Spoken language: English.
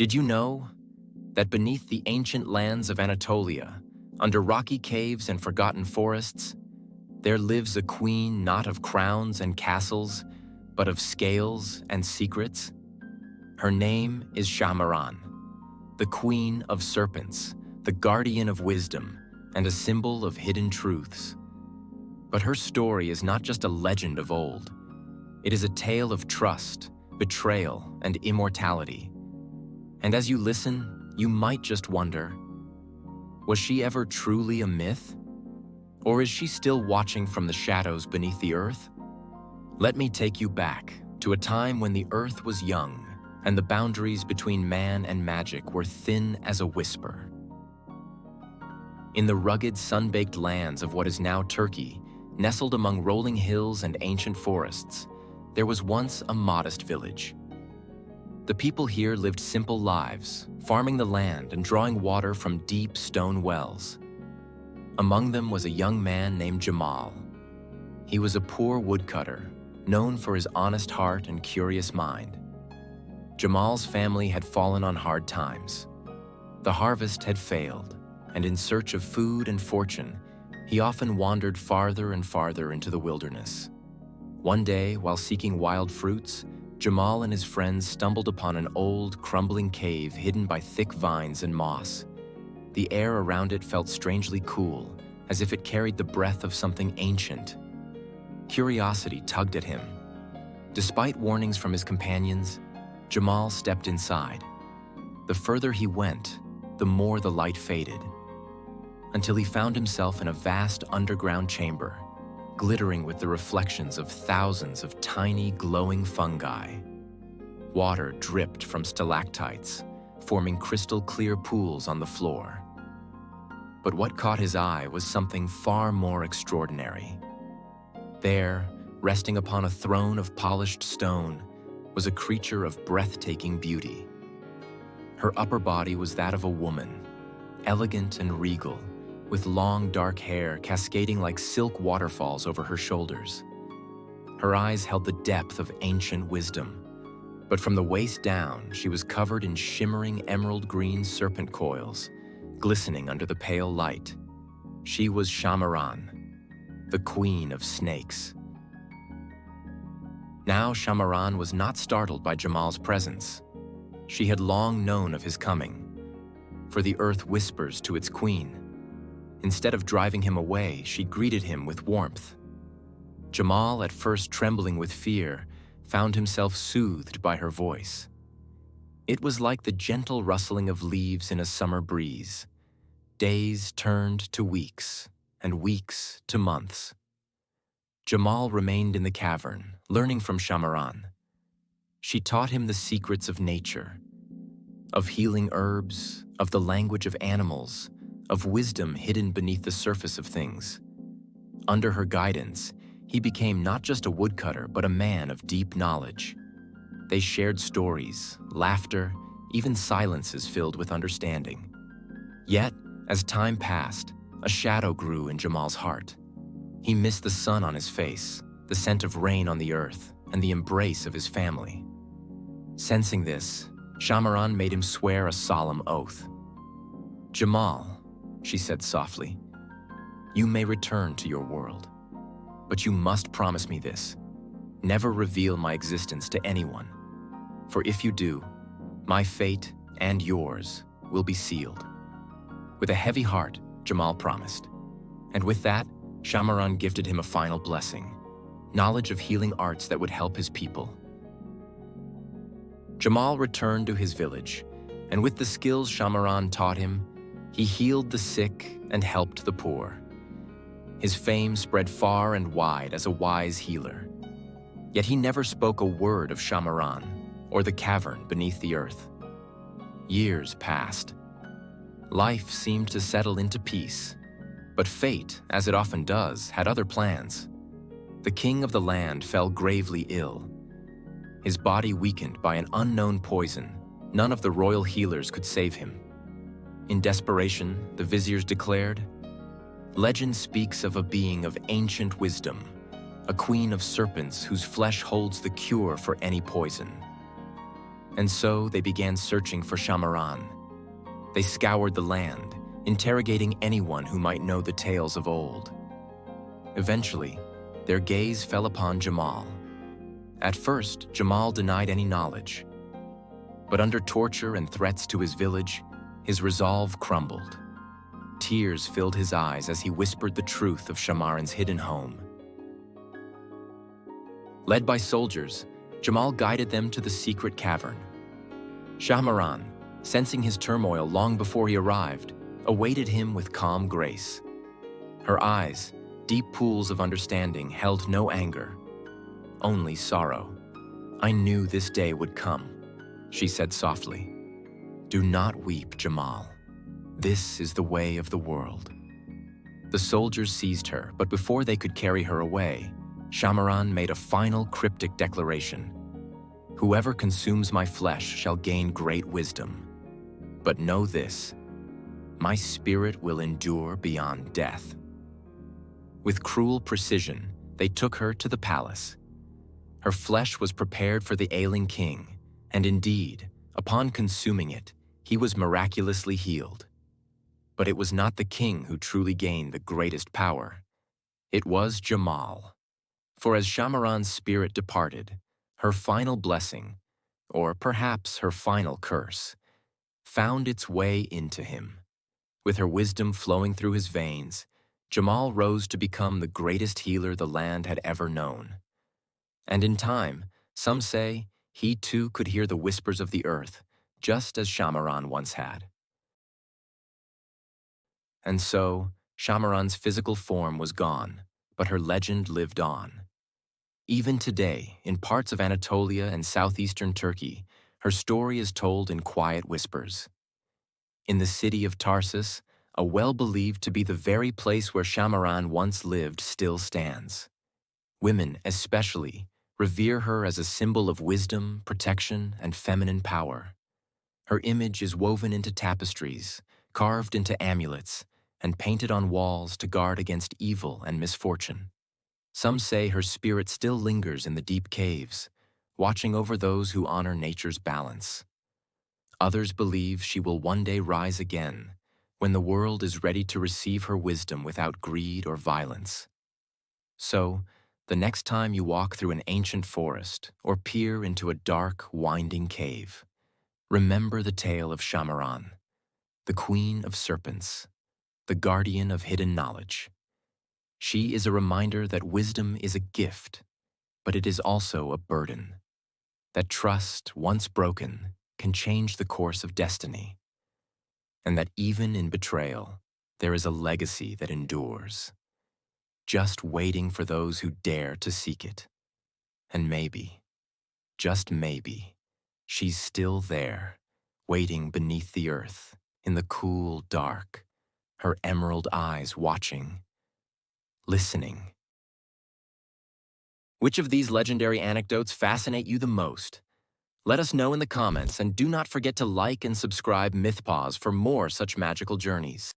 Did you know that beneath the ancient lands of Anatolia, under rocky caves and forgotten forests, there lives a queen not of crowns and castles, but of scales and secrets? Her name is Shahmaran, the queen of serpents, the guardian of wisdom, and a symbol of hidden truths. But her story is not just a legend of old. It is a tale of trust, betrayal, and immortality. And as you listen, you might just wonder, was she ever truly a myth? Or is she still watching from the shadows beneath the earth? Let me take you back to a time when the earth was young and the boundaries between man and magic were thin as a whisper. In the rugged, sun-baked lands of what is now Turkey, nestled among rolling hills and ancient forests, there was once a modest village. The people here lived simple lives, farming the land and drawing water from deep stone wells. Among them was a young man named Jamal. He was a poor woodcutter, known for his honest heart and curious mind. Jamal's family had fallen on hard times. The harvest had failed, and in search of food and fortune, he often wandered farther and farther into the wilderness. One day, while seeking wild fruits, Jamal and his friends stumbled upon an old, crumbling cave hidden by thick vines and moss. The air around it felt strangely cool, as if it carried the breath of something ancient. Curiosity tugged at him. Despite warnings from his companions, Jamal stepped inside. The further he went, the more the light faded, until he found himself in a vast underground chamber, glittering with the reflections of thousands of tiny, glowing fungi. Water dripped from stalactites, forming crystal-clear pools on the floor. But what caught his eye was something far more extraordinary. There, resting upon a throne of polished stone, was a creature of breathtaking beauty. Her upper body was that of a woman, elegant and regal, with long dark hair cascading like silk waterfalls over her shoulders. Her eyes held the depth of ancient wisdom, but from the waist down, she was covered in shimmering emerald green serpent coils, glistening under the pale light. She was Shahmaran, the queen of snakes. Now Shahmaran was not startled by Jamal's presence. She had long known of his coming, for the earth whispers to its queen. Instead of driving him away, she greeted him with warmth. Jamal, at first trembling with fear, found himself soothed by her voice. It was like the gentle rustling of leaves in a summer breeze. Days turned to weeks, and weeks to months. Jamal remained in the cavern, learning from Shahmaran. She taught him the secrets of nature, of healing herbs, of the language of animals, of wisdom hidden beneath the surface of things. Under her guidance, he became not just a woodcutter, but a man of deep knowledge. They shared stories, laughter, even silences filled with understanding. Yet, as time passed, a shadow grew in Jamal's heart. He missed the sun on his face, the scent of rain on the earth, and the embrace of his family. Sensing this, Shahmaran made him swear a solemn oath. "Jamal," she said softly, "you may return to your world, but you must promise me this: never reveal my existence to anyone. For if you do, my fate and yours will be sealed." With a heavy heart, Jamal promised. And with that, Shahmaran gifted him a final blessing: knowledge of healing arts that would help his people. Jamal returned to his village, and with the skills Shahmaran taught him, he healed the sick and helped the poor. His fame spread far and wide as a wise healer. Yet he never spoke a word of Shahmaran or the cavern beneath the earth. Years passed. Life seemed to settle into peace, but fate, as it often does, had other plans. The king of the land fell gravely ill. His body weakened by an unknown poison. None of the royal healers could save him. In desperation, the viziers declared, "Legend speaks of a being of ancient wisdom, a queen of serpents whose flesh holds the cure for any poison." And so they began searching for Shahmaran. They scoured the land, interrogating anyone who might know the tales of old. Eventually, their gaze fell upon Jamal. At first, Jamal denied any knowledge. But under torture and threats to his village, his resolve crumbled. Tears filled his eyes as he whispered the truth of Shahmaran's hidden home. Led by soldiers, Jamal guided them to the secret cavern. Shahmaran, sensing his turmoil long before he arrived, awaited him with calm grace. Her eyes, deep pools of understanding, held no anger, only sorrow. "I knew this day would come," she said softly. "Do not weep, Jamal. This is the way of the world." The soldiers seized her, but before they could carry her away, Shahmaran made a final cryptic declaration. "Whoever consumes my flesh shall gain great wisdom. But know this, my spirit will endure beyond death." With cruel precision, they took her to the palace. Her flesh was prepared for the ailing king, and indeed, upon consuming it, he was miraculously healed. But it was not the king who truly gained the greatest power. It was Jamal. For as Shahmaran's spirit departed, her final blessing, or perhaps her final curse, found its way into him. With her wisdom flowing through his veins, Jamal rose to become the greatest healer the land had ever known. And in time, some say, he too could hear the whispers of the earth, just as Shahmaran once had. And so, Shahmaran's physical form was gone, but her legend lived on. Even today, in parts of Anatolia and southeastern Turkey, her story is told in quiet whispers. In the city of Tarsus, a well believed to be the very place where Shahmaran once lived still stands. Women, especially, revere her as a symbol of wisdom, protection, and feminine power. Her image is woven into tapestries, carved into amulets, and painted on walls to guard against evil and misfortune. Some say her spirit still lingers in the deep caves, watching over those who honor nature's balance. Others believe she will one day rise again, when the world is ready to receive her wisdom without greed or violence. So, the next time you walk through an ancient forest or peer into a dark, winding cave, remember the tale of Shahmaran, the queen of serpents, the guardian of hidden knowledge. She is a reminder that wisdom is a gift, but it is also a burden. That trust, once broken, can change the course of destiny. And that even in betrayal, there is a legacy that endures, just waiting for those who dare to seek it. And maybe, just maybe, she's still there, waiting beneath the earth, in the cool dark, her emerald eyes watching, listening. Which of these legendary anecdotes fascinate you the most? Let us know in the comments, and do not forget to like and subscribe Mythpaws for more such magical journeys.